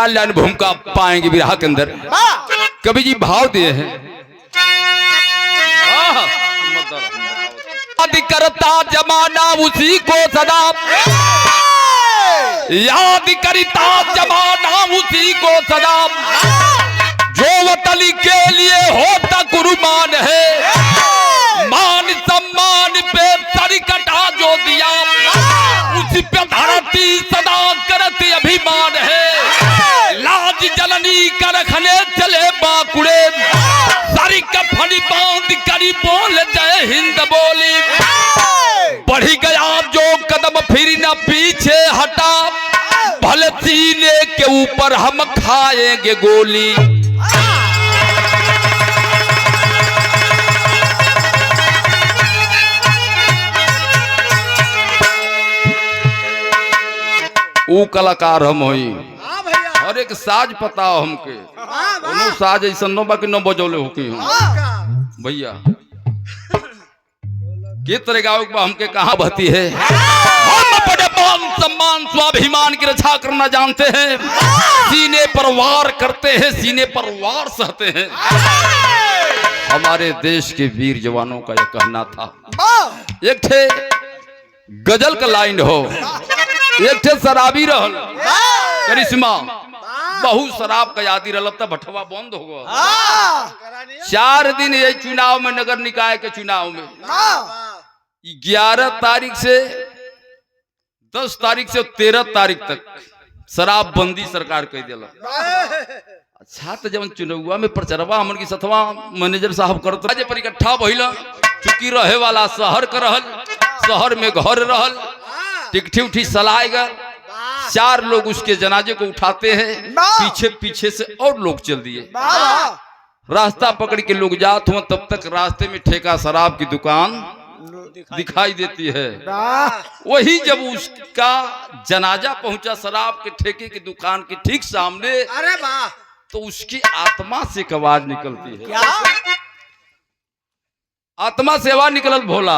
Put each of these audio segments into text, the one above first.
4 line भूमिका पाएंगे विरह के अंदर। कवि जी भाव दिए हैं, याद करता जमाना उसी को सदा, याद करता जमाना उसी को सदा, जो वतन के लिए होता कुर्बान है, मान सम्मान पे सर कटा जो दिया, उसी पे धरती सदा करती अभिमान है, लाज जननी का रखने चले बाकुड़े, सारी कफनी बांध करी बोल जय हिंद बोली, बढ़ी गया जो कदम फिर न पीछे हटा, भले सीने के ऊपर हम खाएंगे गोली। वो कलाकार हम होई, हर एक साज पता हो हमके, दोनों साज ऐसा न बाकी न बजौले होके भैया के तरह गाँव हमके कहाँ बहती है। हम बड़े मान सम्मान स्वाभिमान की रक्षा करना जानते हैं, सीने पर वार करते हैं, सीने पर वार सहते हैं। हमारे देश के वीर जवानों का यह कहना था। एक थे गजल का लाइन हो, एक थे शराबी रहल करिश्मा, बहुत शराब का यादी रहल, तब भटवा बंद हो गया। 4 दिन ये चुनाव में, नगर निकाय के चुनाव में 11 तारीख से 10 तारीख से 13 तारीख तक शराबबंदी सरकार कह दिला। अच्छा तो जब चुनाव में प्रचारवा हमन की सथवा मैनेजर साहब करते आज पर इकट्ठा भइला, चुकी रहे वाला शहर का रहल, शहर में घर रहल, टिकठी उठी सलाएगा, 4 लोग उसके जनाजे को उठाते हैं, पीछे पीछे से और लोग चल दिए, रास्ता पकड़ के लोग जाते हुए, तब तक रास्ते में ठेका शराब की दुकान दिखाई देती है। वही जब उसका जनाजा पहुंचा शराब के ठेके की दुकान के ठीक सामने, अरे वाह, तो उसकी आत्मा से एक आवाज निकलती है। क्या? आत्मा से आवाज निकलल भोला,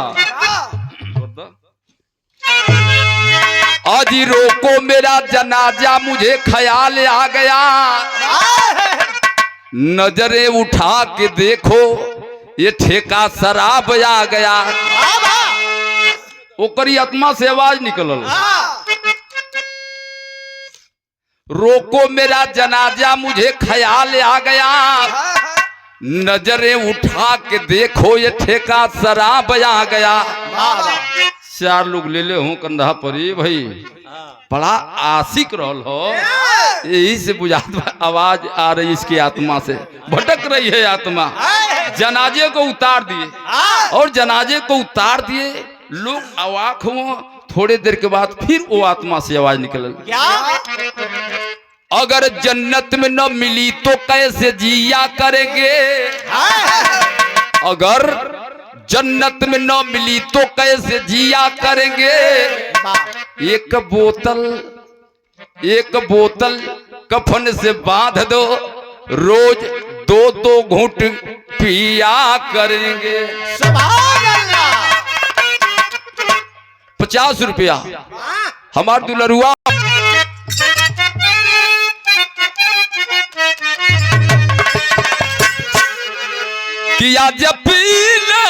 आज रोको मेरा जनाजा मुझे ख्याल आ गया, नजरें उठा के देखो ये ठेका शराब आ गया। ओकरी आत्मा से आवाज निकलल, रोको मेरा जनाजा मुझे ख्याल आ गया, नजरें उठा के देखो ये ठेका शराब आ गया। 4 लोग ले ले हूँ कंधा पर, भाई बड़ा आशिक रहल हो, यही से बुझात आवाज आ रही इसकी आत्मा से, भटक रही है आत्मा। जनाजे को उतार दिए, और जनाजे को उतार दिए, लोग अवाक हुए। थोड़े देर के बाद फिर वो आत्मा से आवाज निकल, अगर जन्नत में न मिली तो कैसे जिया करेंगे, अगर जन्नत में न मिली तो कैसे जिया करेंगे। एक बोतल कफन से बांध दो, रोज 2-2 घूंट पिया करेंगे। 50 रुपया हमार दुलरुआ किया जब पीले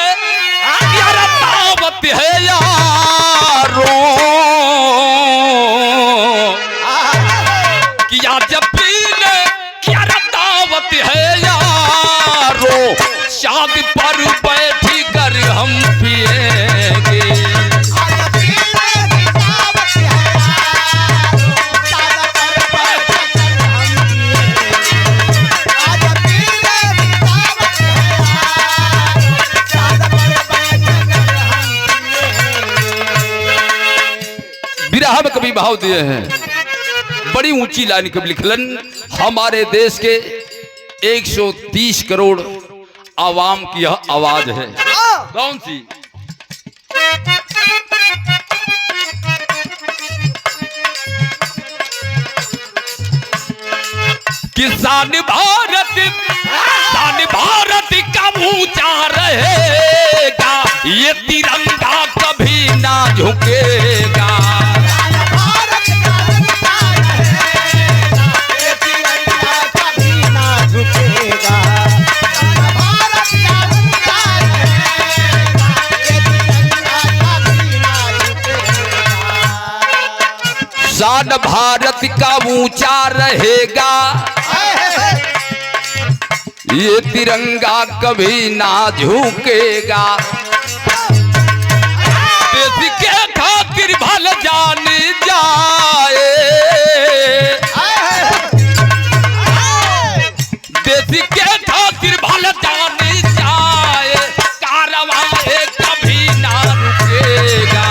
यार दावत है यारो, किया जब पीले यार दावत है यारो, शादी पर बैठी कर हम पिएंगे। विरह में कभी भाव दिए हैं, बड़ी ऊंची लाइन कभी लिखलन, हमारे देश के 130 करोड़ आवाम की यह आवाज है। कौन सी? किसान भारत, शान भारत का ऊंचा रहेगा, ये तिरंगा कभी ना झुकेगा। संविधान भारत का ऊंचा रहेगा, ये तिरंगा कभी ना झुकेगा। देश के खातिर भल जान जाए, देश के खातिर भल जान जाए, कारवां कभी ना रुकेगा।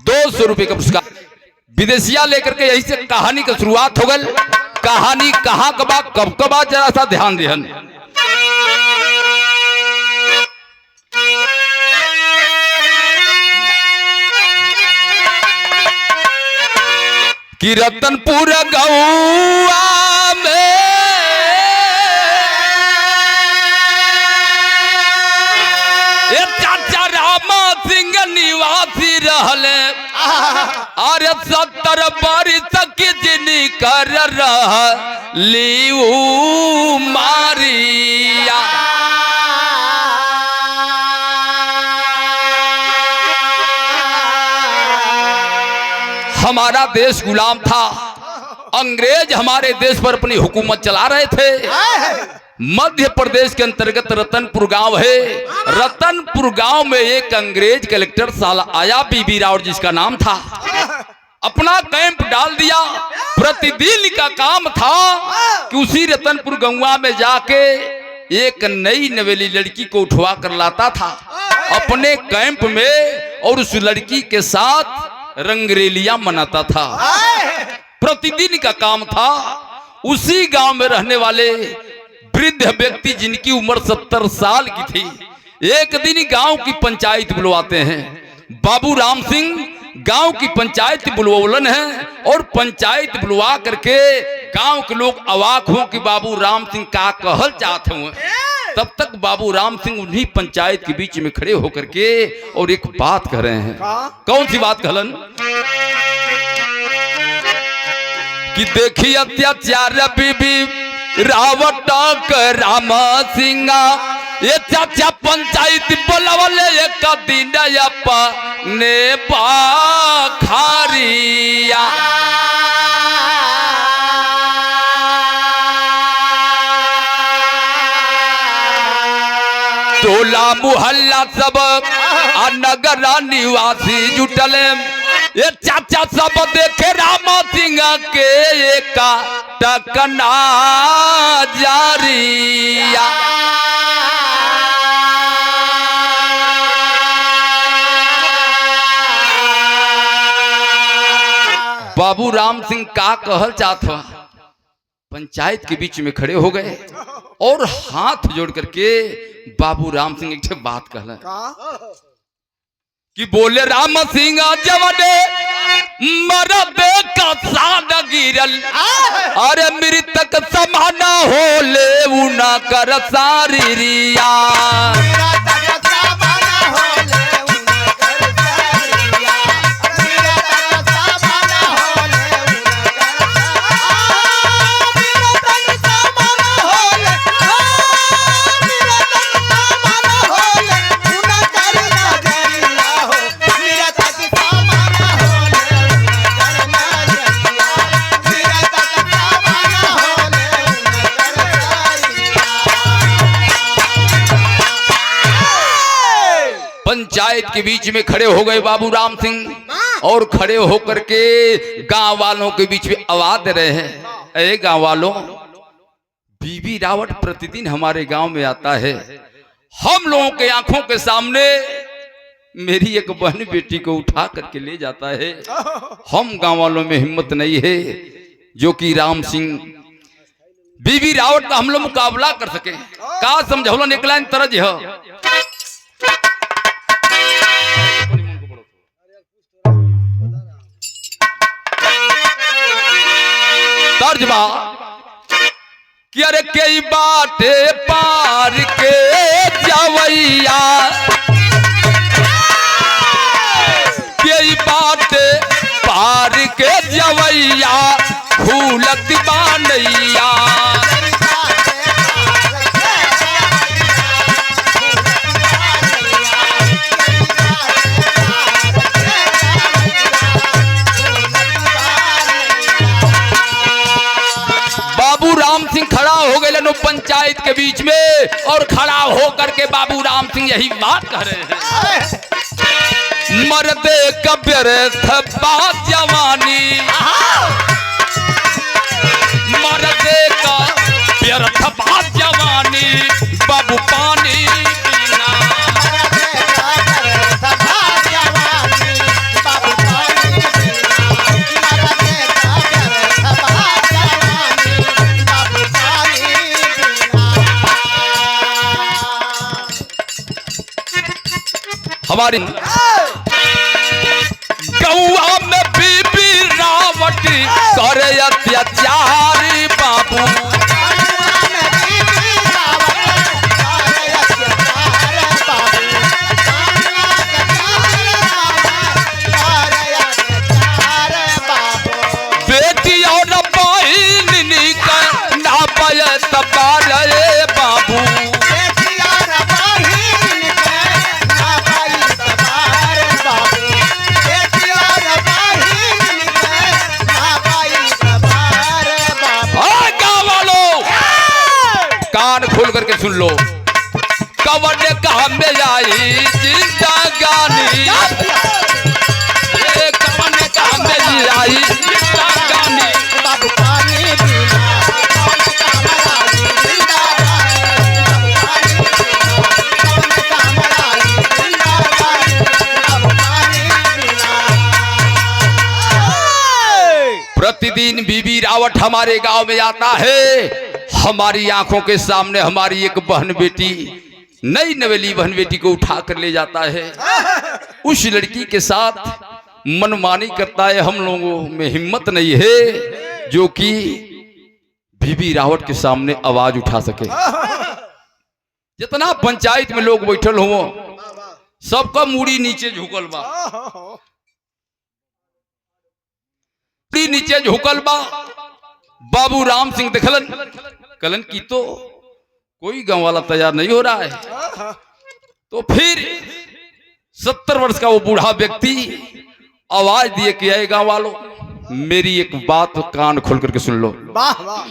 ₹200 का पुरस्कार विदेशिया लेकर के यही से कहानी की शुरुआत हो गई। कहानी कहाँ कबा कब कबा जरा सा ध्यान देहन। कि रतनपुर गौआ में चाचा रामा सिंह निवासी रहले, अरे 70 बरिस की जिनी कर लीऊ मारिया। हमारा देश गुलाम था, अंग्रेज हमारे देश पर अपनी हुकूमत चला रहे थे। मध्य प्रदेश के अंतर्गत रतनपुर गांव है। रतनपुर गांव में एक अंग्रेज कलेक्टर साला आया, बीबी रावत जिसका नाम था। अपना कैंप डाल दिया। प्रतिदिन का काम था कि उसी रतनपुर गौवा में जाके एक नई नवेली लड़की को उठवा कर लाता था अपने कैंप में, और उस लड़की के साथ रंगरेलियां मनाता था। प्रतिदिन का काम था। उसी गांव में रहने वाले वृद्ध व्यक्ति जिनकी उम्र 70 साल की थी, एक दिन गांव की पंचायत बुलवाते हैं। बाबू राम सिंह गांव की पंचायत बुलवलन है, और पंचायत बुलवा करके गांव के लोग अवाक हो कि बाबू राम सिंह का कहल चाहते हुए। तब तक बाबू राम सिंह उन्हीं पंचायत के बीच में खड़े होकर के और एक बात कह रहे हैं। कौन सी बात कहलन? कि देखिए अत्याचार बीबी रावत राम सिंह, ये चाचा पंचायत बोलवले एक दिन अपने पाखरिया। टोला मुहल्ला सब नगर निवासी जुटले, ये चाचा सब देखे राम सिंह के एक टकना जारिया। बाबू राम सिंह का कहल चाहत हुआ, पंचायत के बीच में खड़े हो गए और हाथ जोड़ करके बाबू राम सिंह एक बात कहला कि बोले राम सिंह जवने मरद का साद गिरल, अरे मृतक समाना हो ले उना कर सारी रिया। पंचायत के बीच में खड़े हो गए बाबू राम सिंह और खड़े होकर के गांव वालों के बीच में आवाज दे रहे हैं, अरे गांव वालों, बीबी रावत प्रतिदिन हमारे गांव में आता है, हम लोगों के आंखों के सामने मेरी एक बहन बेटी को उठा करके ले जाता है। हम गांव वालों में हिम्मत नहीं है जो कि राम सिंह बीबी रावत का हम लोग मुकाबला कर सके। का समझौला निकला इन तरह जो तर्जमा कि अरे कई बाटे पार के जवैया, कई बाटे पार के बीच में और खड़ा होकर के बाबू राम सिंह यही बात कह रहे हैं। मर्दे का व्यर्थ बात जवानी, मर्दे का व्यर्थ बात जवानी, बाबू पानी पीना। हमारी गौआ में बीबी रावटी करे अत्याचारी बाबू, बेटी और बहिन का ना पाए तबारे बाबू, कान खोल करके सुन लो। कवन कहा में आई जिंदगानी, कवन कहा में आई जिंदगानी, बाबू पानी पीना। प्रतिदिन बीबी रावट हमारे गांव में आता है। हमारी आंखों के सामने हमारी एक बहन बेटी, नई नवेली बहन बेटी को उठा कर ले जाता है। उस लड़की के साथ मनमानी करता है। हम लोगों में हिम्मत नहीं है जो कि बीबी रावट के सामने आवाज उठा सके। जितना पंचायत में लोग बैठल हो सबका मुड़ी नीचे झुकल बा, नीचे झुकल बा। बाबू राम सिंह देखलन, कलन की तो कोई गांव वाला तैयार नहीं हो रहा है। तो फिर 70 वर्ष का वो बूढ़ा व्यक्ति आवाज दिए कि आए गांव वालों, मेरी एक बात कान खोल करके सुन लो।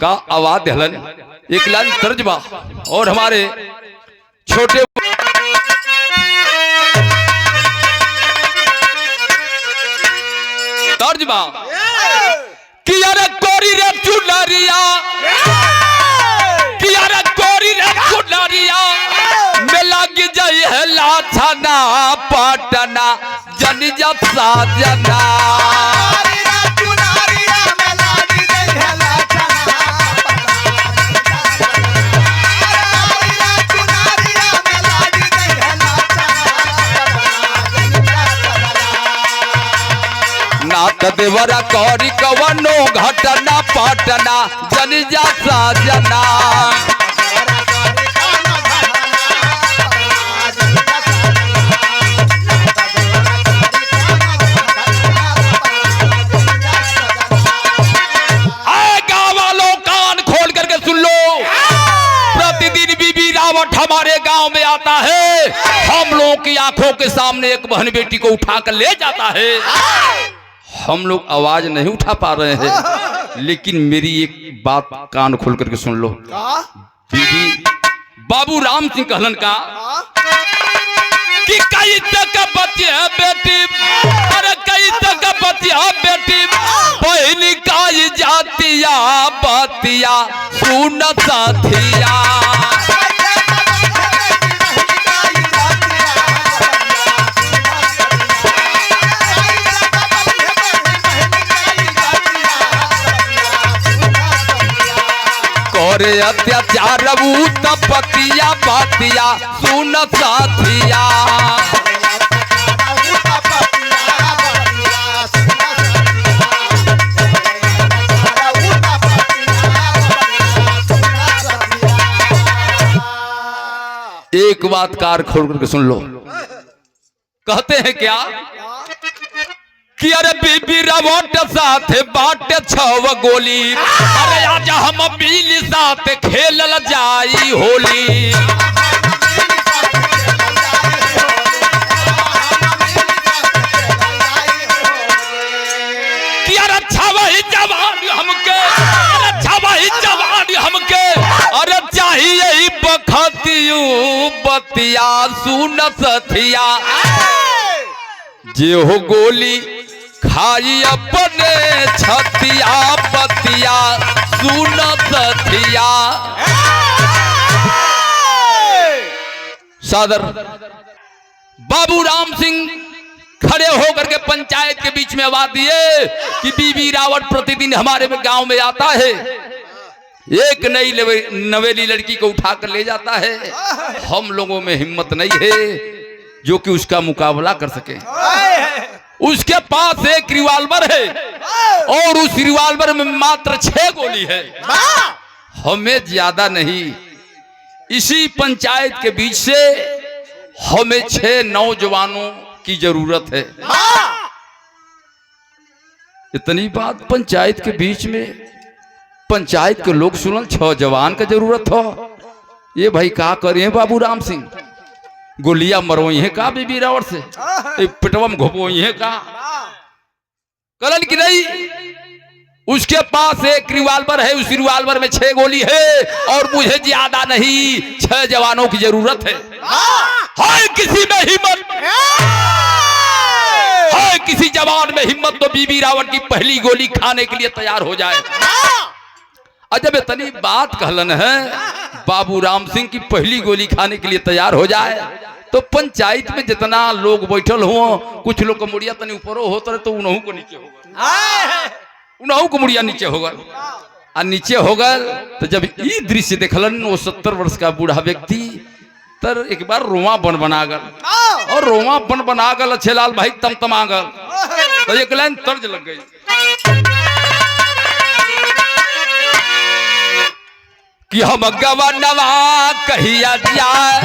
का आवाज दहलन एक लाइन तर्जबा और हमारे छोटे तर्जबा कि अरे कोरी रे चुनरिया, कि अरे कोरी रे चुनरिया में लग जाई है लाछना पटना जन जब साजना। नाथ देवरा कौरी कवनो घटना पटना जन जा साजना। गाँव वालों कान खोल करके सुन लो। प्रतिदिन बीबी रावट हमारे गांव में आता है। हम लोगों की आंखों के सामने एक बहन बेटी को उठाकर ले जाता है। हम लोग आवाज नहीं उठा पा रहे हैं, लेकिन मेरी एक बात कान खोल करके सुन लो। बीबी बाबू राम सिंह कहलन का कि कई तक बच्चे है बेटी, अरे कई तक बच्चे है बेटी, पहली काई जातिया बतिया सुन साथिया। और अत्याचार पतिया बतिया सुन साथिया। एक बात कार खोल करके सुन लो। कहते हैं क्या कि अरे बीबी रावट साथ बाट 6 गोली, अरे आज हम बीली साथ खेलल जाई होली। कि अरे छवही जवान हमके, अरे छवही जवान हमके, अरे चाहिए बतिया सुन सथिया, जे हो गोली खाई अपने छतिया, बतिया सुन सथिया। सादर बाबू राम सिंह खड़े होकर के पंचायत के बीच में आवाज दिए कि बीबी रावत प्रतिदिन हमारे गांव में आता है, एक नई नवेली लड़की को उठाकर ले जाता है। हम लोगों में हिम्मत नहीं है जो कि उसका मुकाबला कर सके। उसके पास एक रिवॉल्वर है और उस रिवॉल्वर में मात्र 6 गोली है। हमें ज्यादा नहीं, इसी पंचायत के बीच से हमें 6 नौजवानों की जरूरत है। इतनी बात पंचायत के बीच में, पंचायत के लोग सुनल 6 जवान का जरूरत हो। ये भाई का करिए बाबू राम सिंह, गोलियां मरवाई है का बीबी रावत से, पिटवा में घोपवाई है का? कलन की नहीं, उसके पास एक रिवॉल्वर है, उस रिवॉल्वर में 6 गोली है और मुझे ज्यादा नहीं 6 जवानों की जरूरत है। हाय किसी में हिम्मत, हाय किसी जवान में हिम्मत तो बीबी रावत की पहली गोली खाने के लिए तैयार हो जाए। अजब इतनी बात कहलन है बाबू राम सिंह की पहली गोली खाने के लिए तैयार हो जाए, तो पंचायत में जितना लोग बैठल हो, कुछ लोग को मुड़िया तनी ऊपर होता तो उन्हों को नीचे होगा, उन्हों को मुड़िया नीचे होगा। और नीचे होगा तो जब ये दृश्य देखलन वो 70 वर्ष का बूढ़ा व्यक्ति, तर एक बार रोवा बन बना गल और रोवा बन बना गल अच्छे लाल भाई तम गल, तो एक लाइन तर्ज लग गई कि हम गवनवा कहिया जाए।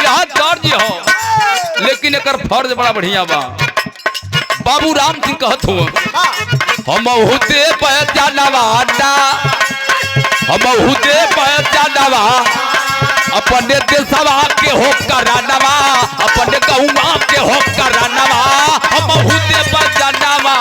यहाँ तर्ज हो लेकिन एक फर्ज बड़ा बढ़िया बा। बाबू राम सिंह कहत हो हम हुते पहचानवा, हम हुते पहचानवा, अपने देशवा के हो करानवा, अपने गौवा के हो करानवा, हम हुते पहचानवा।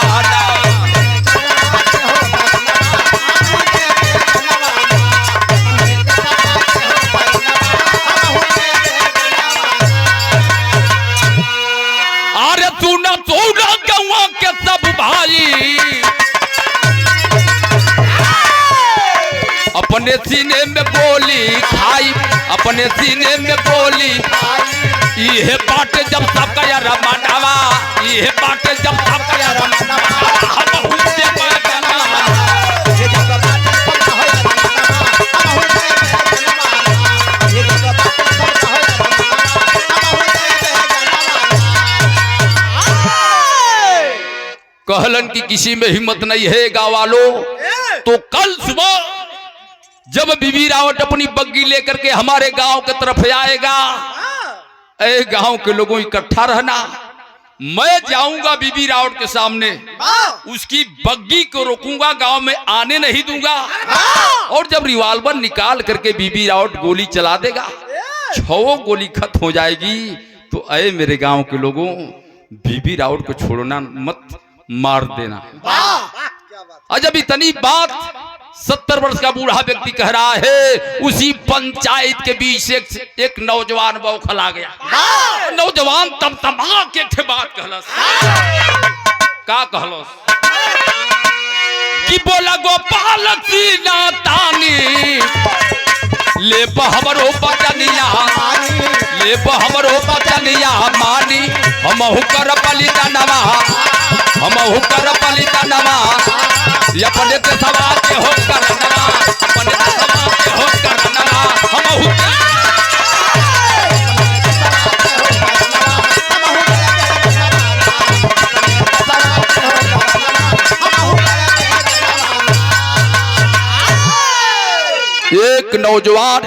अरे सुना सुना गौवा के सब भाई, अपने सीने में गोली खाई, अपने सीने में गोली, ये बाटे जब सबका यार मानवा, ये बाटे जब सबका यार मानवा, हम हुते पहचानवा। कहलन की किसी में हिम्मत नहीं है गाँव वालों, तो कल सुबह जब बीबी रावत अपनी बग्गी लेकर के हमारे गांव की तरफ आएगा, ए गांव के लोगों इकट्ठा रहना, मैं जाऊंगा बीबी रावत के सामने, उसकी बग्गी को रोकूंगा, गांव में आने नहीं दूंगा, और जब रिवॉल्वर निकाल करके बीबी रावत गोली चला देगा, 6 गोली खत्म हो जाएगी, तो अरे मेरे गांव के लोगों बीबी रावत को छोड़ना मत, मार देना। अजब इतनी बात 70 वर्ष का बूढ़ा व्यक्ति कह रहा है। उसी पंचायत के बीच एक नौजवान बौखल आ गया। नौजवान तमा के बात कहलस, का कहलस कि बोला गोपाल सीना तानी ले हमरो बचनिया, ले हमरो बचनिया मानी, हमहु कर बलिदानवा, हमहु कर बलिदानवा, अपने देशवा के हो करनवा, अपने देशवा के हो करनवा, हमहु एक नौजवान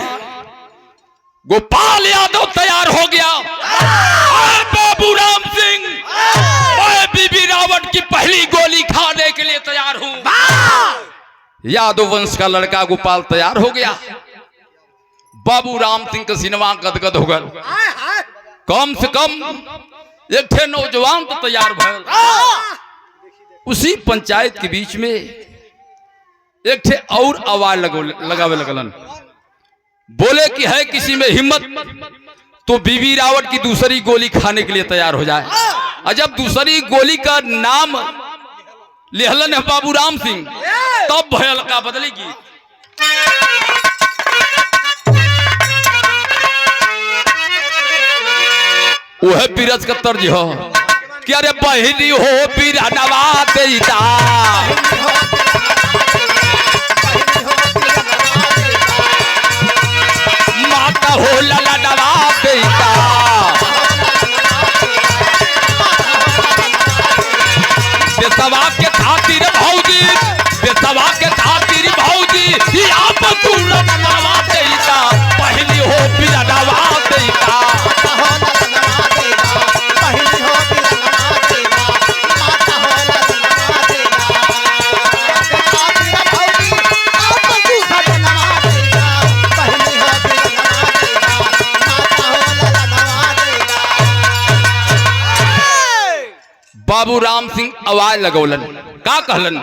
गोपाल यादव तैयार हो गया। बाबू राम सिंह, मैं बीबी रावत की पहली गोली खाने के लिए तैयार हूं। यादव वंश का लड़का गोपाल तैयार हो गया। बाबू राम सिंह का सिनेमा गदगद हो गया। कम से कम एक थे नौजवान तो तैयार भर। उसी पंचायत के बीच में एक थे और आवाज लगावे लगलन बोले कि है किसी में हिम्मत तो बीबी रावट की दूसरी गोली खाने के लिए तैयार हो जाए। और जब दूसरी गोली का नाम लिहलन है बाबूराम सिंह, तब भयल का बदलेगी। वह पीरज का तर्ज हो कि अरे बहनी हो पीरा नवा देता, माता हो लला नवा देता, देशवा के खातिर भौजी, देशवा के खातिर भौजी आप पूरा नवा देता, बहनी हो पीरा नवा देता। बाबूराम सिंह आवाज लगौलन, का कहलन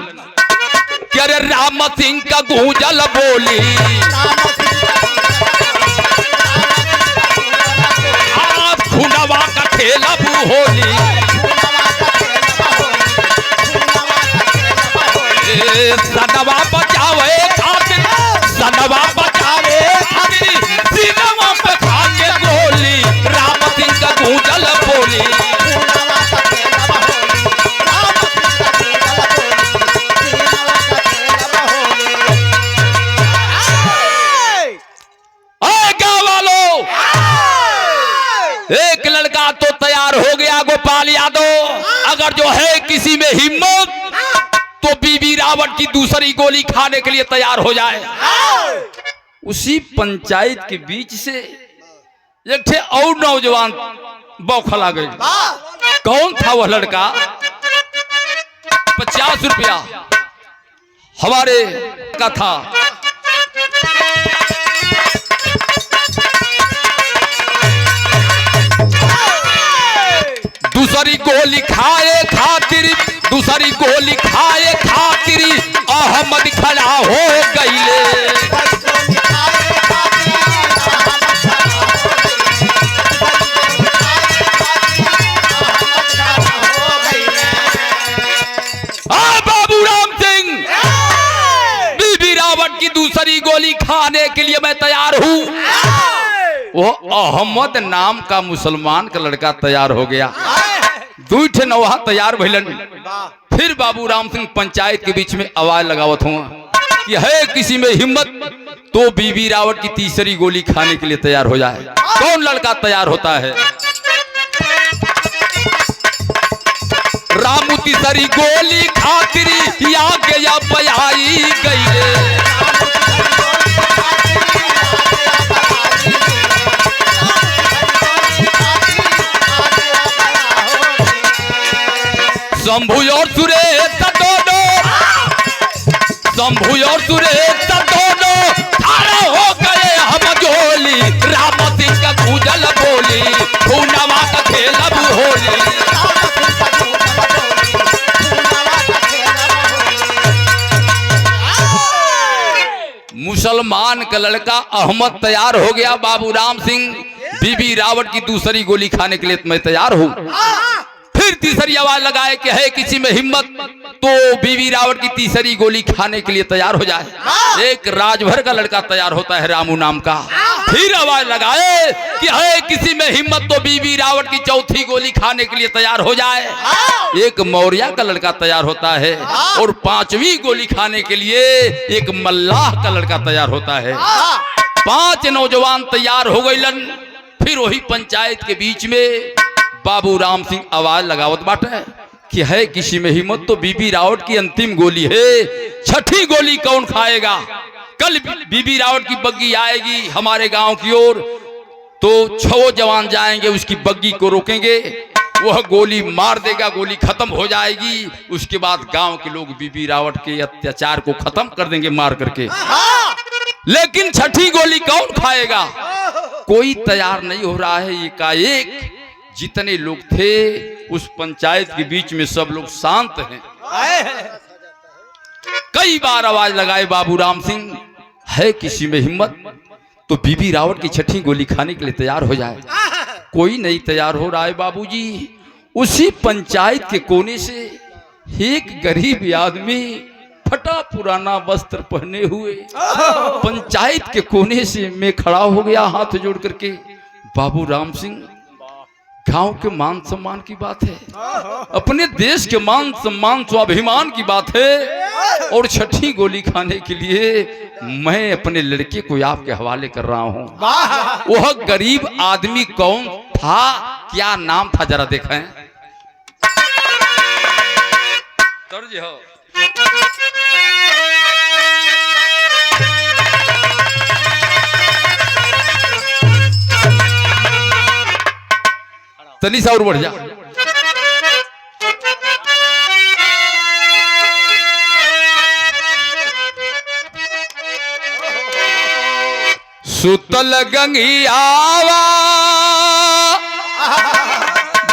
कि अरे राम सिंह का गूंजल बोली, आप खुनवा का खेलब होली, सनवा बचावे खातिर, सनवा बचावे खातिर सीनवा पे खाके गोली, राम सिंह का गूंजल बोली। एक लड़का तो तैयार हो गया गोपाल यादव, अगर जो है किसी में हिम्मत तो बीबी रावट की दूसरी गोली खाने के लिए तैयार हो जाए। उसी पंचायत के बीच से एक थे और नौजवान बौखला गए। कौन था वह लड़का? 50 रुपया हमारे का था। दूसरी गोली खाए खातिर, दूसरी गोली खाए खातिर अहमद खड़ा हो गईले। बाबूराम सिंह, बीबी रावट की दूसरी गोली खाने के लिए मैं तैयार हूँ। वो अहमद नाम का मुसलमान का लड़का तैयार हो गया। दूठे नौहा तैयार भइलन। फिर बाबूराम सिंह पंचायत के बीच में आवाज लगावत हुआ कि है किसी में हिम्मत तो बीबी रावट की तीसरी गोली खाने के लिए तैयार हो जाए। कौन लड़का तैयार होता है? रामू तीसरी गोली खातिर या गया बयाई गई। शंभू और सुरेश दोनों, शंभू और सुरेश दोनों खड़े हो गए हम जोली। राम सिंह का गूंजल बोली, खूनवा का खेलब होली। मुसलमान का लड़का अहमद तैयार हो गया। बाबूराम सिंह, बीबी रावट की दूसरी गोली खाने के लिए मैं तैयार हूँ। फिर तीसरी आवाज लगाए कि है किसी में हिम्मत तो बीबी रावट की तीसरी गोली खाने के लिए तैयार हो जाए। एक राजभर का लड़का तैयार होता है रामू नाम का। फिर आवाज लगाए कि है किसी में हिम्मत तो बीबी रावट की चौथी गोली खाने के लिए तैयार हो जाए। एक मौर्या का लड़का तैयार होता है और पांचवी गोली खाने के लिए एक मल्लाह का लड़का तैयार होता है। 5 नौजवान तैयार हो गईलन। फिर वही पंचायत के बीच में बाबूराम सिंह आवाज लगावत बाटे कि है किसी में हिम्मत तो बीबी रावट की अंतिम गोली है, छठी गोली कौन खाएगा? कल बीबी रावट की बग्गी आएगी हमारे गांव की ओर, तो 6 जवान जाएंगे, उसकी बग्गी को रोकेंगे, वह गोली मार देगा, गोली खत्म हो जाएगी। उसके बाद गांव के लोग बीबी रावट के अत्याचार को खत्म कर देंगे मार करके। लेकिन छठी गोली कौन खाएगा? कोई तैयार नहीं हो रहा है। एकाएक जितने लोग थे उस पंचायत के बीच में सब लोग शांत हैं। कई बार आवाज लगाए बाबूराम सिंह, है किसी में हिम्मत तो बीबी रावण की छठी गोली खाने के लिए तैयार हो जाए। कोई नहीं तैयार हो रहा है बाबूजी। उसी पंचायत के कोने से एक गरीब आदमी फटा पुराना वस्त्र पहने हुए पंचायत के कोने से मैं खड़ा हो गया हाथ जोड़ करके। बाबू राम सिंह, गांव के मान सम्मान की बात है, अपने देश के मान सम्मान स्वाभिमान की बात है, और छठी गोली खाने के लिए मैं अपने लड़के को आपके हवाले कर रहा हूं। वह गरीब आदमी कौन था, क्या नाम था, जरा देखें। तर्ज हो। तनी सा और बढ़ जा। सुतल गंगियावा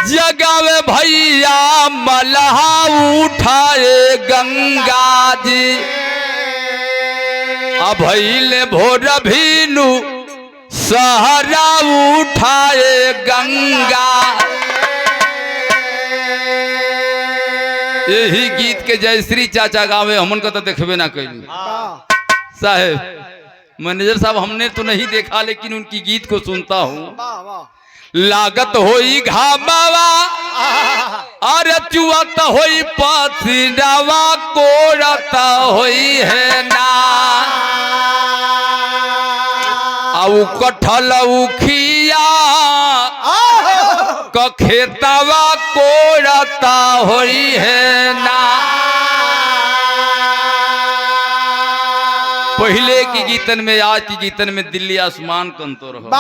जगावे भैया मलहा उठाए गंगा जी। अभैले भोर भीनु सहरा उठाए गंगा। यही गीत के जयश्री चाचा गावे, हमन का तो देखबे ना कैली साहेब। मैनेजर साहब हमने तो नहीं देखा, लेकिन उनकी गीत को सुनता हूँ। लागत होई घामावा अरे चुअत होई पसीनावा कोड़त होई है ना। आउ कठल उखिया क खेतवा कोड़ता होई है ना। पहले की गीतन में आज की गीतन में दिल्ली आसमान का अंतर हो।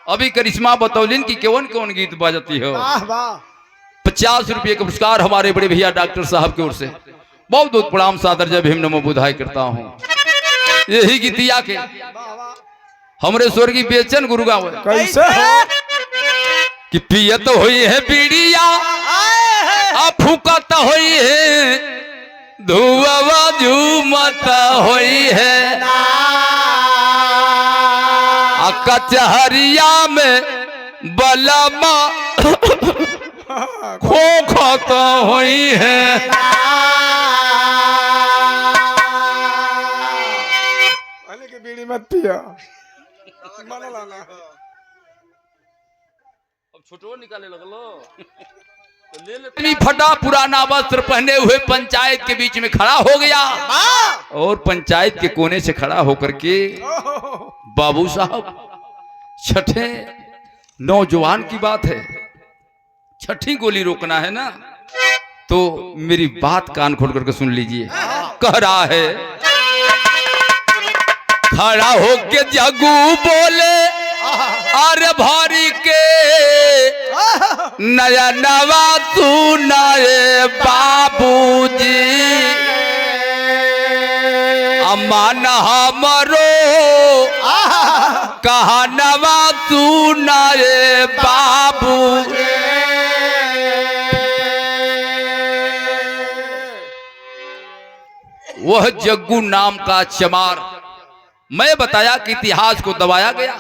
अभी करिश्मा बतौलिन की कौन कौन गीत बजती हो। 50 रुपये का पुरस्कार हमारे बड़े भैया डॉक्टर साहब की ओर से बहुत बहुत प्रणाम सादर जब भीम नमो बुधाई करता हूँ। यही गीतिया के हमरे स्वर्गीय बेचन गुरु गाँव कैसे हो कि पियत हुई है बीड़िया फूकत हुई है धुआ झूमत हुई है। कचहरिया में बलमा खोखत हुई है। की बीड़ी मत पिया। अब छोटो निकाले लगलो तो ले ले। फटा पुराना वस्त्र पहने हुए पंचायत के बीच में खड़ा हो गया, और पंचायत के कोने से खड़ा होकर के बाबू साहब, छठे नौजवान की बात है, छठी गोली रोकना है ना, तो मेरी बात कान खोल करके सुन लीजिए। कह रहा है, खड़ा होके जगू बोले अरे भारी के नया नवा सुनाए बाबूजी। अमान हमरो कहा नवा सुनाए बाबू। वह जग्गू नाम का चमार, मैं बताया कि इतिहास को दबाया गया।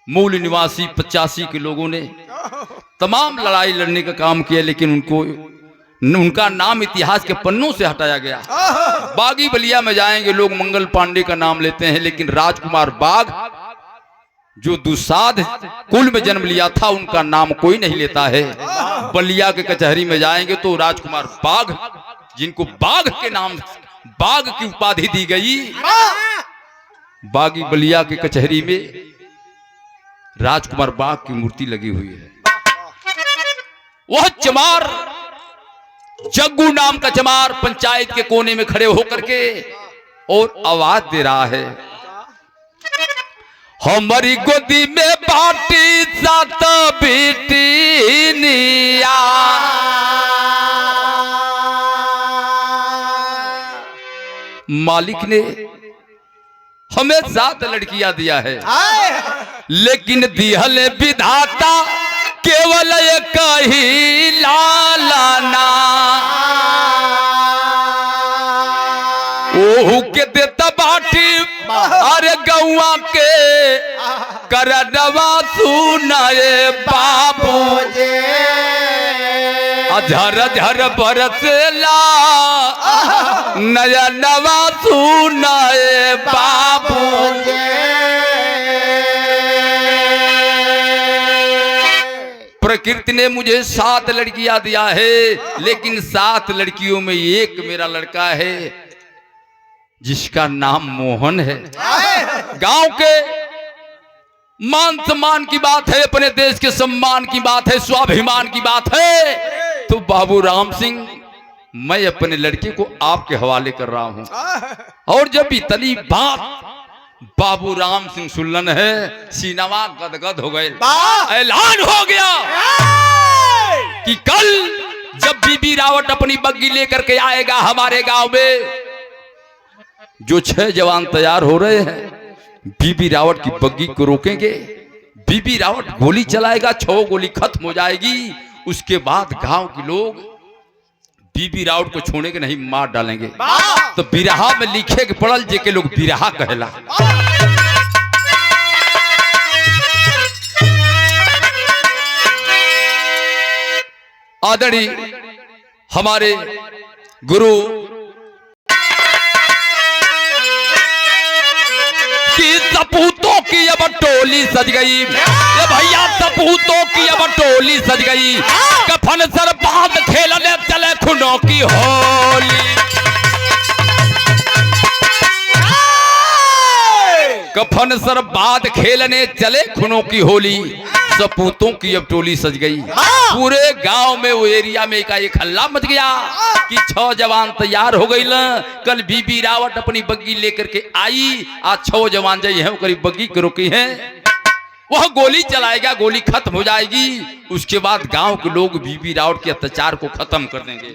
मूल निवासी 85 के लोगों ने तमाम लड़ाई लड़ने का काम किया, लेकिन उनका नाम इतिहास के पन्नों से हटाया गया। बागी बलिया में जाएंगे लोग मंगल पांडे का नाम लेते हैं, लेकिन राजकुमार बाग जो दुसाध कुल में जन्म लिया था उनका नाम कोई नहीं लेता है। बलिया के कचहरी में जाएंगे तो राजकुमार बाग, जिनको बाघ के नाम बाघ की उपाधि दी गई, बागी बलिया के कचहरी में राजकुमार बाग की मूर्ति लगी हुई है। वह चमार, जग्गू नाम का चमार पंचायत के कोने में खड़े होकर के और आवाज दे रहा है, हमारी गोदी में बाटी सात बेटी निया। मालिक ने हमें 7 लड़कियां दिया है, लेकिन दिहल विधाता केवल एक ही लालाना। ओहू के देता बाटी गौआ के करनवा सुनाए बाबू झर झर बरसेला नयनवा सुनाए बाबू प्रकृति ने मुझे 7 लड़कियां दिया है, लेकिन 7 लड़कियों में एक मेरा लड़का है जिसका नाम मोहन है। गांव के मान सम्मान की बात है, अपने देश के सम्मान की बात है, स्वाभिमान की बात है, तो बाबू राम सिंह मैं अपने लड़के को आपके हवाले कर रहा हूं। और जब इतनी बात बाबू राम सिंह सुल्लन है, सीनावा गदगद हो गए। ऐलान हो गया कि कल जब बीबी रावत अपनी बग्गी लेकर के आएगा हमारे गांव में, जो 6 जवान तैयार हो रहे हैं बीबी रावत की बग्गी को रोकेंगे। बीबी रावत गोली चलाएगा, 6 गोली खत्म हो जाएगी। उसके बाद गांव के लोग बीबी रावत को छोड़ने के नहीं, मार डालेंगे। तो बिरहा में लिखे के पड़ल जे के लोग बिरहा कहला। आदरणीय हमारे गुरु की सपूतों की अब टोली सज गई, ये भैया सपूतों की अब टोली सज गई। कफन सर बांध खेलने चले खुनों की होली। कफन सर बांध खेलने चले खुनों की होली। सपूतों की अब टोली सज गई। पूरे गांव में वो एरिया में एक हल्ला मच गया कि 6 जवान तैयार हो गई। कल बीबी रावत अपनी बग्गी लेकर के आई, आज 6 जवान जाई है करीब बग्गी के रोकी है, वह गोली चलाएगा, गोली खत्म हो जाएगी। उसके बाद गांव के लोग बीबी रावत के अत्याचार को खत्म कर देंगे,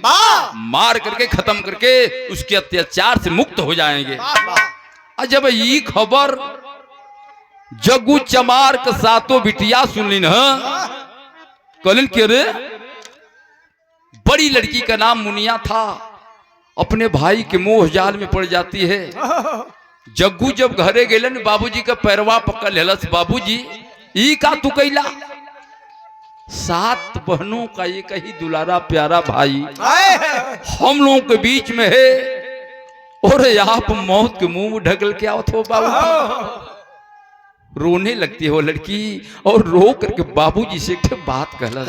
मार करके खत्म करके उसके अत्याचार से मुक्त हो जाएंगे। जब ये खबर जग्गू चमार के 7 बिटिया सुनली न, कलिन के रे बड़ी लड़की का नाम मुनिया था, अपने भाई के मोह जाल में पड़ जाती है। जग्गू जब घरे गेलन बाबूजी का पैरवा पकड़ लेलस, बाबूजी ई का तू कैला? 7 बहनों का एक ही दुलारा प्यारा भाई हम लोगों के बीच में है, और आप मौत के मुंह में ढकल के आओ तो बाबू। रोने लगती है वो लड़की और रो करके बाबूजी से एक बात कहला,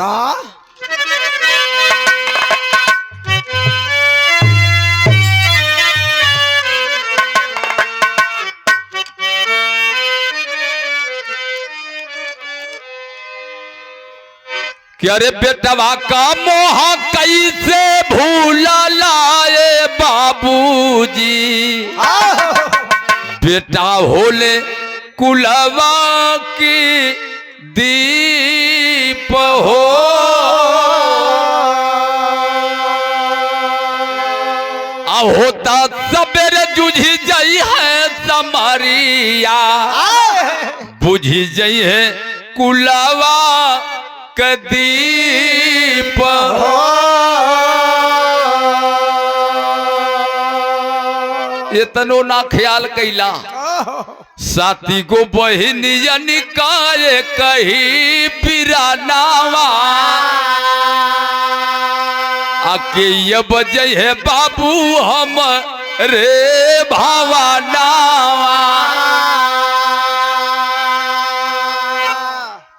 क्या रे बेटवा का मोह कैसे भूला लाए बाबूजी, बेटा होले कुलवा की दीप हो। अब होता सबेरे जुझी जाई है समरिया, बुझी जाई है कुलवा का दीप हो। इतनो ना ख्याल कैला, साथी को बहिनिया निकाय कही पिरानावा, आके ये बजय है बाबू हम रे भावानावा।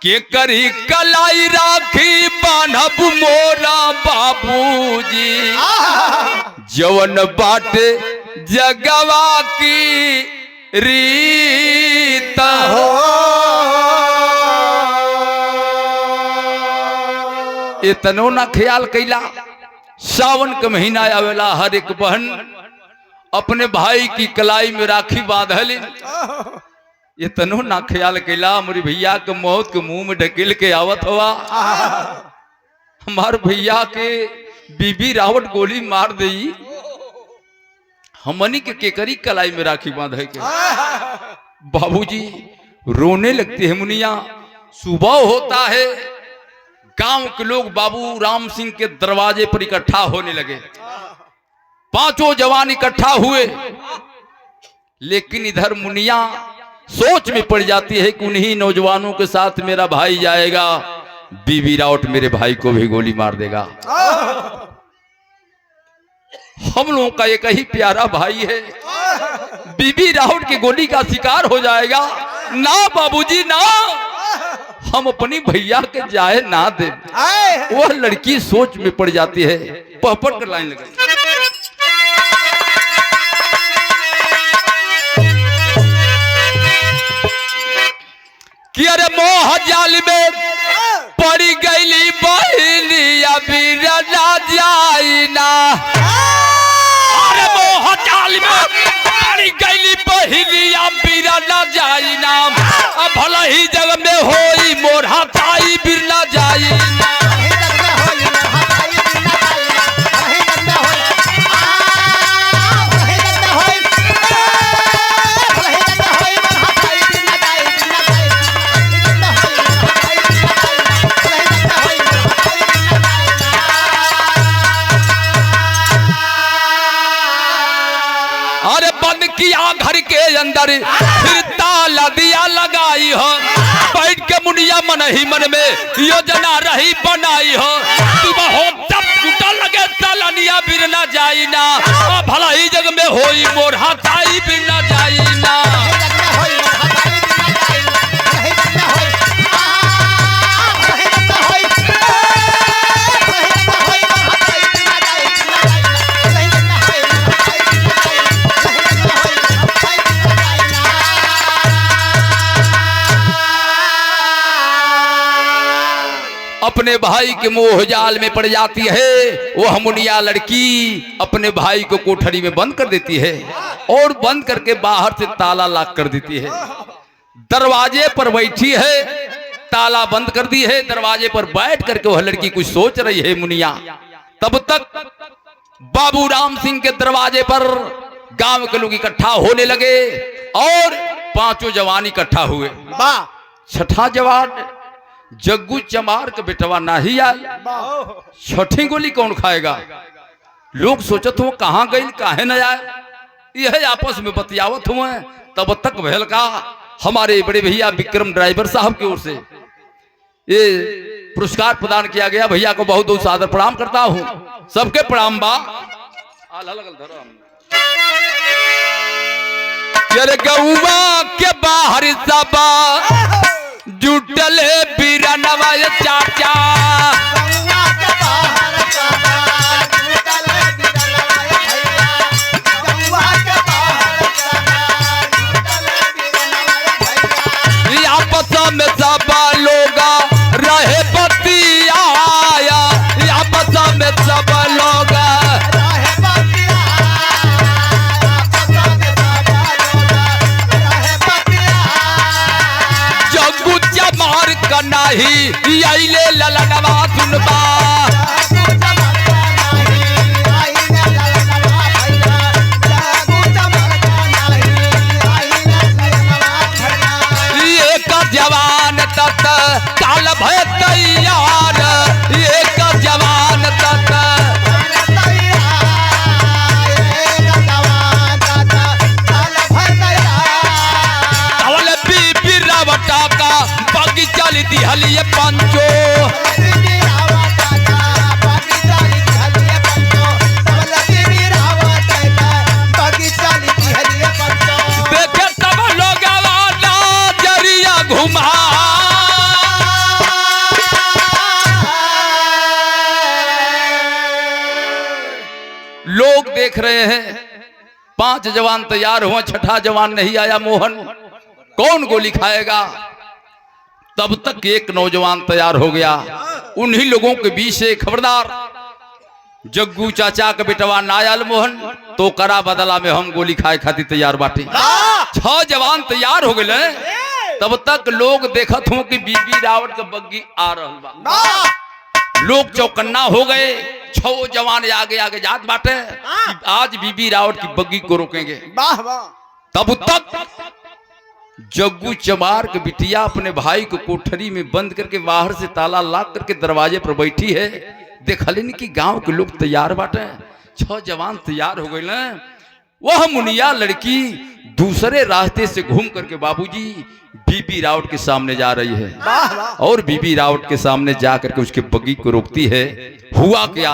के करी कलाई राखी बान्हब मोरा बाबूजी, जवन बाटे जगवा की रीत हो। इतनो ना ख्याल कैला, सावन का महीना आवेला, हर एक बहन अपने भाई की कलाई में राखी बांधल। इतनो ना ख्याल कैला, हमारे भैया के मौत के मुंह में ढकेल के आवत हुआ। हमारे भैया के बीबी रावत गोली मार दी, हमनी के केकरी कलाई में राखी बांधे के। बाबूजी रोने लगते हैं मुनिया। सुबह होता है, गांव के लोग बाबू राम सिंह के दरवाजे पर इकट्ठा होने लगे। 5 जवान इकट्ठा हुए, लेकिन इधर मुनिया सोच में पड़ जाती है कि उन्हीं नौजवानों के साथ मेरा भाई जाएगा, बीबी रावत मेरे भाई को भी गोली मार देगा। हम लोगों का एक ही प्यारा भाई है, बीबी रावत की गोली का शिकार हो जाएगा। ना बाबूजी ना, हम अपनी भैया के जाए ना दे। वह लड़की सोच में पड़ जाती है, पहपट कर लाइन लगा। कि अरे मोह जाल में पड़ी गईली बहिनी अभी ना जाई ना। अरे मोह जाल में पड़ी गईली बहिनी अभी ना जाई ना। अब भला ही जग में होई मोर हाथाई बिरना जाई ना। अरे बंद किया घर के अंदर, फिर ताला दिया लगाई हो। बैठ के मुनिया मन ही मन में योजना रही बनाई हो। तुम हो तब जुटा लगे तालानिया बिरना जाई ना। भला ही जग में होई मोर हाथाई बिरना जाई ना। अपने भाई के मोह जाल में पड़ जाती है। वह मुनिया लड़की अपने भाई को कोठरी में बंद कर देती है और बंद करके बाहर से ताला लॉक कर देती है। दरवाजे पर बैठी है, ताला बंद कर दी है। दरवाजे पर बैठ करके वह लड़की कुछ सोच रही है मुनिया। तब तक बाबू राम सिंह के दरवाजे पर गांव के लोग इकट्ठा होने लगे और पांचों जवान इकट्ठा हुए। छठा जवान जग्गू चमार का बेटवा नहीं आया। छठी गोली कौन खाएगा? लोग सोचत हो कहां गई काहे न आए, यह आपस में बतियावत हुए। तब तक भैल का हमारे बड़े भैया विक्रम ड्राइवर साहब की ओर से ये पुरस्कार प्रदान किया गया। भैया को बहुत बहुत सादर प्रणाम करता हूं। सबके प्रणाम बा। गौवा के बाहर सबा जुटले बीरनवा चाचा। आपस में सब लोग रहे बतिया, आपस में सब लोग जग्गू चमार का नहीं आइले ललनवा सुनबा। एक जवान तत काल भय तैयार, एक जवान तत कवल बीबी रावटा का बगीचा ली हलिए पंचो। देखे तब लोग नजरिया घुमा। लोग देख रहे हैं, पांच जवान तैयार हुए, छठा जवान नहीं आया मोहन, कौन गोली खाएगा? तब तक एक नौजवान तैयार हो गया। उन्हीं लोगों के बीच से खबरदार जग्गू चाचा का बेटवा नायल मोहन तो करा बदला में हम गोली खाए खातिर तैयार बाटे। 6 जवान तैयार हो गए। तब तक लोग देखत हो कि बीबी रावत का बग्गी आ रहा बा। लोग चौकन्ना हो गए। 6 जवान आगे आगे जात बाटे, आज बीबी रावत की बग्गी को रोकेंगे। तब तक जग्गू चमार के बिटिया अपने भाई को कोठरी में बंद करके बाहर से ताला लॉक करके दरवाजे पर बैठी है। देखलिन कि गांव के लोग तैयार बाटे, 6 जवान तैयार हो गए। वह मुनिया लड़की दूसरे रास्ते से घूम करके बाबूजी बीबी रावत के सामने जा रही है और बीबी रावत के सामने जा करके उसके बग्गी को रोकती है। हुआ क्या,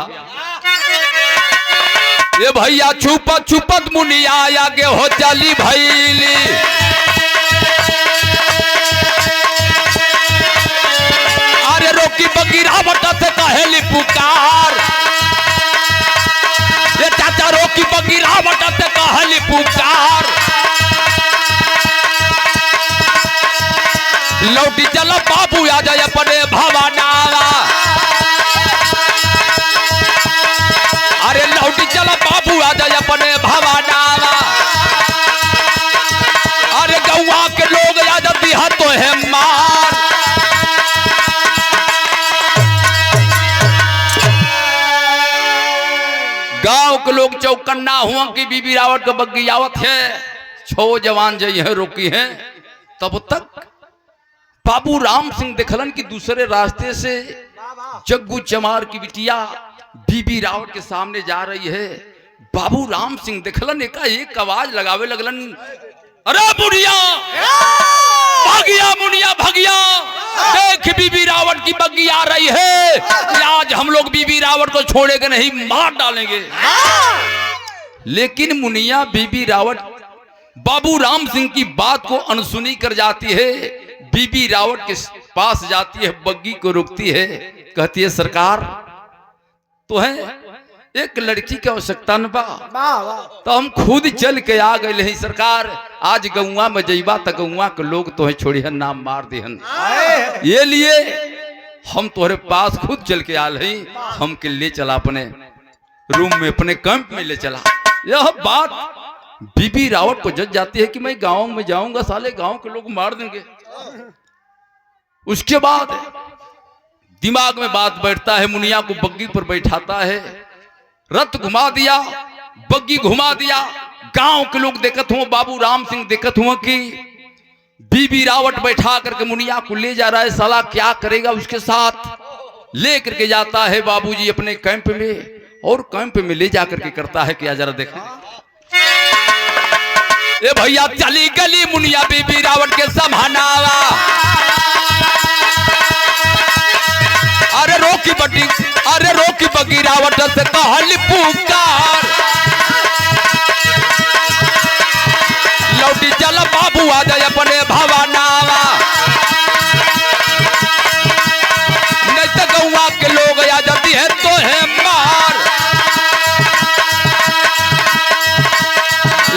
ये भैया छुपत छुपत मुनिया आगे हो चली भैली, अरे रोकी बग्गी रावत से कहेली पुकार, ये चाचा रोकी बग्गी रावत से कहेली पुकार, लौटी चल बाबू आ जाए अपने भवानावा, अरे लौटी चल बाबू आ जाए अपने भवानावा, अरे गौवा के लोग आ जाती है तो है मार, गांव के लोग चौकन्ना हुआ कि बीबी रावत का बग्गी आवत है, छो जवान जई है रोकी है। तब तक बाबू राम सिंह देखलन कि दूसरे रास्ते से जग्गू चमार की बिटिया बीबी रावत के सामने जा रही है। बाबू राम सिंह देखलन एक आवाज लगावे लगलन, अरे बुढ़िया भागिया मुनिया भागिया, देख बीबी रावत की बग्गी आ रही है, आज हम लोग बीबी रावत को छोड़ेंगे नहीं, मार डालेंगे। लेकिन मुनिया बीबी रावत बाबू राम सिंह की बात को अनसुनी कर जाती है, बीबी रावत के पास जाती है, बग्गी को रोकती है, कहती है सरकार तो है एक लड़की की आवश्यकता न बा, तो हम खुद चल के आ गए हैं सरकार, आज गौवा में जइबा त गौवा के लोग तो है छोड़ी है नाम मार दिहन, ये लिए हम तोहरे पास खुद चल के आल हैं, हमके ले चला अपने रूम में, अपने कैंप में ले चला। यह बात बीबी रावत को जज जाती है कि मैं गांव में जाऊंगा, साले गांव के लोग मार देंगे। उसके बाद दिमाग में बात बैठता है, मुनिया को बग्गी पर बैठाता है, रथ घुमा दिया, बग्गी घुमा दिया, गांव के लोग देखत हुए, बाबू राम सिंह देखत हुए कि बीबी रावत बैठा करके मुनिया को ले जा रहा है, साला क्या करेगा उसके साथ। ले करके जाता है बाबूजी अपने कैंप में, और कैंप में ले जाकर के करता है क्या जरा देखें। ए भैया चली गली मुनिया बीबी रावत के समानावा, अरे रोकी बटी, अरे रोकी बग्गी रावत से कहली पुकार, लौटी चल बाबू आ जाए अपने भवानावा, नहीं तो गौवा के लोग आ जाती है तो है मार।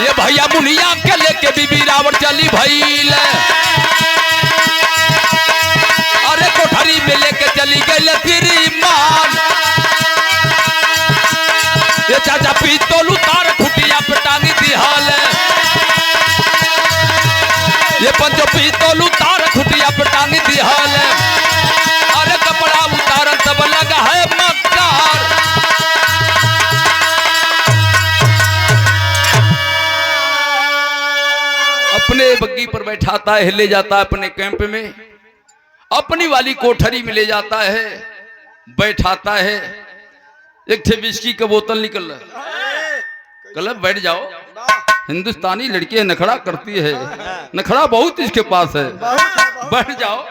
ये भैया मुनिया के लेके बीबी रावत चली भइल, अरे कोठरी में लेके चली गई श्रीमान, ये चाचा पीतोल उतार खुटिया पे टांगी दी हाल, ये पंचो पीतोल उतार खुटिया पे टांगी दी हाल, अरे कपड़ा उतार तब लगा है मक्कार। अपने बग्गी पर बैठाता है, ले जाता है अपने कैंप में, अपनी वाली कोठरी में ले जाता है, बैठाता है, एक ठे विस्की का बोतल निकल रहा, कल बैठ जाओ, हिंदुस्तानी लड़की नखड़ा करती है, नखड़ा बहुत इसके पास है, बैठ जाओ,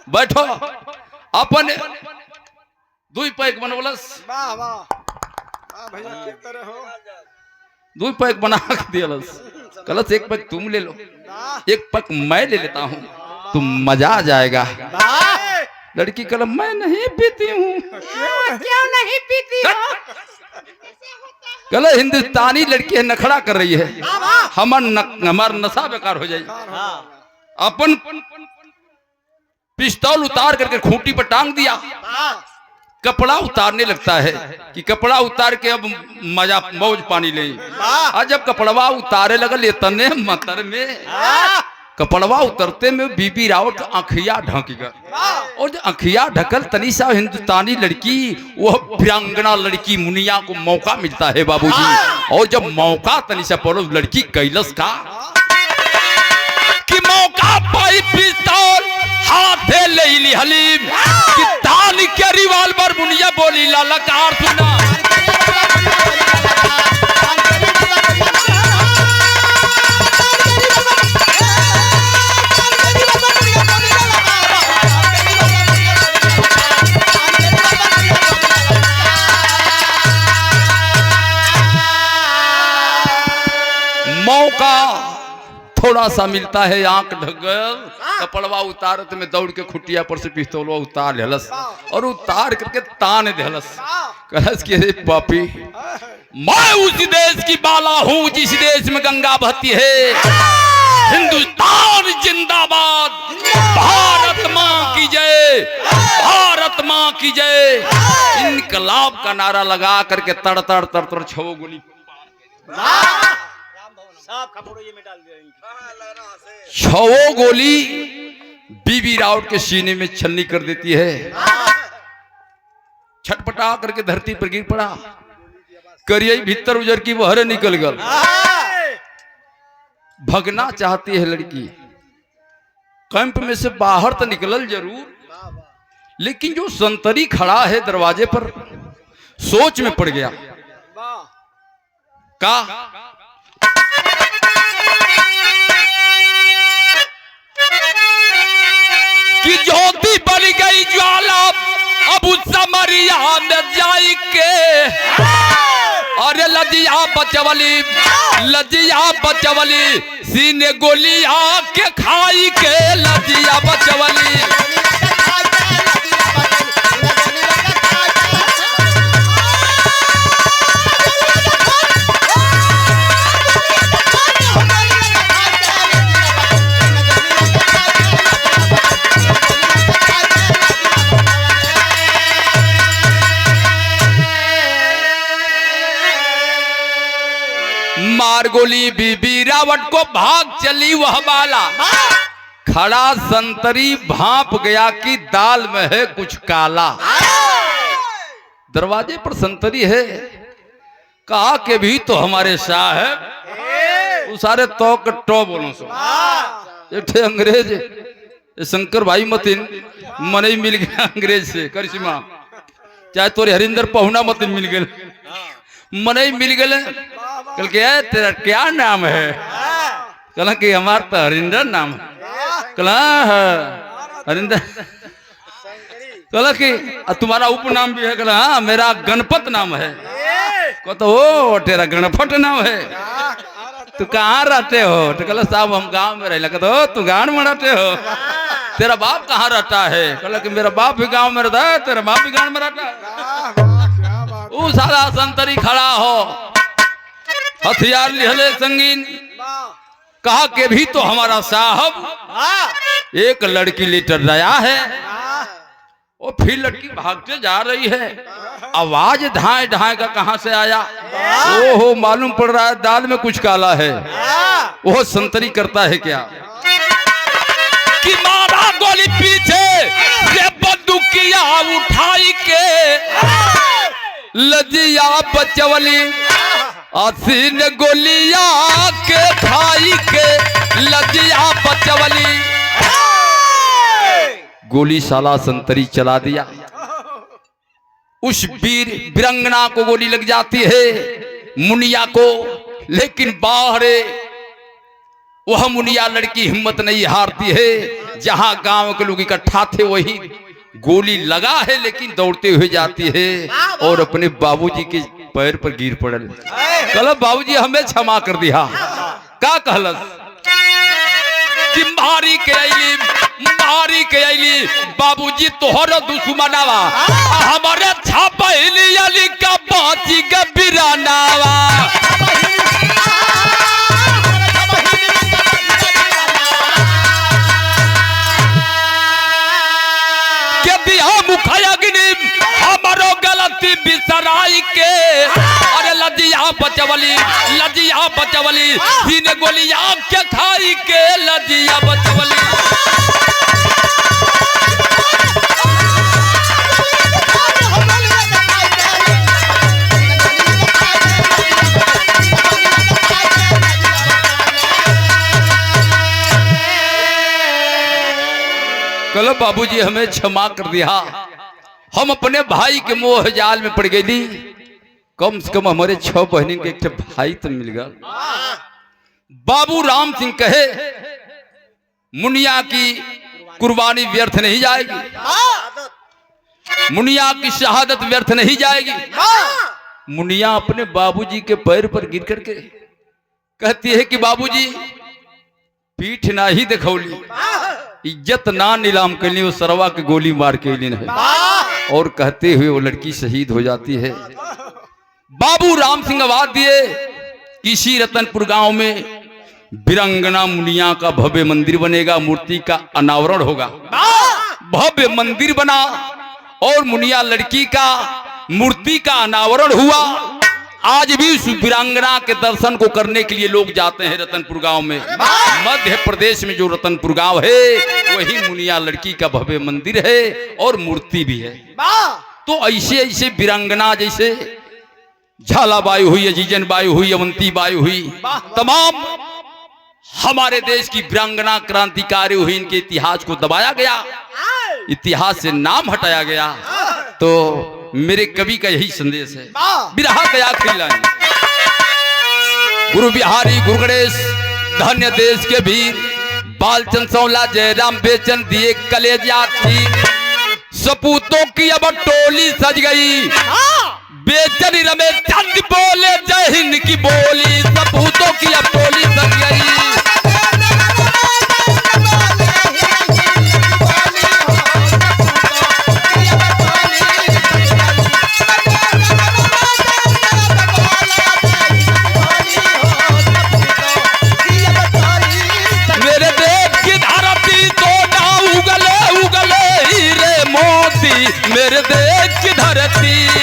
बैठो। अपन दुई पैक बनवलस, दुई पैक बना दियलस, कलस एक पैक तुम ले लो, एक पैक मैं ले लेता हूँ, तुम मजा आ जाएगा। लड़की कलम मैं नहीं पीती हूँ, क्यों नहीं पीती हो? कल हिंदुस्तानी लड़की है नखड़ा कर रही है, हमार नशा बेकार हो जाए। अपन पिस्तौल उतार करके खूंटी पर टांग दिया, कपड़ा उतारने लगता है कि कपड़ा उतार के अब मजा मौज पानी ले। आज जब कपड़वा उतारे लगल इतने मतर में, कपड़वा उतरते में बीबी रावत आँखिया ढक गया, और जब आँखिया ढकल तनी सा हिंदुस्तानी लड़की, वह वीरांगना लड़की मुनिया को मौका मिलता है बाबूजी। और जब मौका तनी सा पड़ो लड़की कैलस का कि मौका पाई पिस्तौल हाथे ले ली हलीम कि ताली के रिवाल्वर मुनिया बोली ललकार सुना। थोड़ा सा मिलता है आंख ढगल, कपड़वा उतारत में दौड़ के खुटिया पर से पिस्तौलवा उतार लेलस और उतार करके तान देलस। कहलस कि रे पापी, मैं उस देश की बाला हूं जिस देश में गंगा बहती है। हिंदुस्तान जिंदाबाद, भारत मां की जय, भारत मां की जय। इनकलाब का नारा लगा करके तड़ तड़ तड़ तड़ 6 गोली 6 गोली बीबी रावत के सीने में छलनी कर देती है। छटपटा करके धरती पर गिर पड़ा। करिए भीतर उजर की बहरे निकल गल। भगना चाहती है लड़की, कैंप में से बाहर तो निकलल जरूर, लेकिन जो संतरी खड़ा है दरवाजे पर सोच में पड़ गया। का कि ज्योति बन गई ज्वाला अब उस समरिया न जाई के। अरे लजिया बचवली, लजिया बचवली, सीने गोलिया के खाई के। लजिया बचवली, मार गोली बीबी रावत को भाग चली वह बाला। खड़ा संतरी भांप गया कि दाल में है कुछ काला। दरवाजे पर संतरी है, कहा के भी तो हमारे शाह है। वो सारे तो कट्टो बोलो सो एक अंग्रेज शंकर भाई मतिन मन मिल गया अंग्रेज से करिश्मा, चाहे तोरे हरिंदर पहुना मतिन मिल गए, मन मिल गए। कल के तेरा क्या नाम है? कल कि हमारा तो हरिंदर नाम है। कल हरिंदर। कल कि तुम्हारा उपनाम भी है? कल हाँ मेरा गणपत नाम है। को तो ओ तेरा गणपत नाम है। तू कहाँ रहते हो? तो कल साहब हम गांव में रह। तो तू गांव में रहते हो? तेरा बाप कहाँ रहता है? कल कि मेरा बाप भी गांव में रहता है, तेरा बाप भी गांव में रहता है। वो सारा संतरी खड़ा हो, हथियार लिहले संगीन, कहा के भी तो हमारा साहब एक लड़की लेटर रहा है। और फिर लड़की भागते जा रही है, आवाज ढाए ढाए का कहां से आया? ओहो मालूम पड़ रहा है दाल में कुछ काला है। वो संतरी करता है क्या कि मारा गोली पीछे से बंदूकिया उठाई के। लजिया बचवली, आसीन गोलिया के खाई के। लजिया बचवली, गोली साला संतरी चला दिया। उस वीर वीरंगना को गोली लग जाती है, मुनिया को। लेकिन बाहरे वह मुनिया लड़की हिम्मत नहीं हारती है। जहां गांव के लोग इकट्ठा थे वही गोली लगा है, लेकिन दौड़ते हुए जाती है और अपने बाबूजी के पैर पर गिर पड़ल। कल बाबूजी हमें क्षमा कर दिया। का कहलस कि मारी के अली बाबूजी तोहर दुश्मनावा, हमारे छापैली अली का बाची के बिरानावा। हमारो गलती बिसराई के। अरे लजिया बचवली, लजिया बचवली, सीने गोलिया के खाई के। लजिया बचवली, कल बाबूजी हमें क्षमा कर दिया। हम अपने भाई के मोह जाल में पड़ गई थी। कम से कम हमारे 6 बहनी के एक भाई तो मिल गया। बाबू राम सिंह कहे मुनिया की कुर्बानी व्यर्थ नहीं जाएगी, मुनिया की शहादत व्यर्थ नहीं जाएगी। मुनिया अपने बाबूजी के पैर पर गिर करके कहती है कि बाबूजी पीठ ना ही दिखौली, इज्जत ना नीलाम कैली, वो सरवा के गोली मार के लीन है। और कहते हुए वो लड़की शहीद हो जाती है। बाबू राम सिंह आवाज दिए, इसी रतनपुर गांव में वीरांगना मुनिया का भव्य मंदिर बनेगा, मूर्ति का अनावरण होगा। भव्य मंदिर बना और मुनिया लड़की का मूर्ति का अनावरण हुआ। आज भी उस वीरांगना के दर्शन को करने के लिए लोग जाते हैं रतनपुर गांव में। मध्य प्रदेश में जो रतनपुर गांव है वही मुनिया लड़की का भव्य मंदिर है और मूर्ति भी है। तो ऐसे ऐसे वीरांगना जैसे झालाबाई हुई, अजीजन बाई हुई, अवंती बाई हुई, तमाम हमारे देश की वीरांगना क्रांतिकारी हुई, इनके इतिहास को दबाया गया, इतिहास से नाम हटाया गया। तो मेरे कवि का यही संदेश है, बिरहा के आखिरी लाइन, गुरु बिहारी गुरु गणेश धन्य देश के वीर, बालचंद सौला जयराम बेचन दिए कलेजा थी, सपूतों की अब टोली सज गई, बेचन रमेश चंद बोले जय हिंद की बोली, सपूतों की अब टोली सज गई। मेरे देश की धरती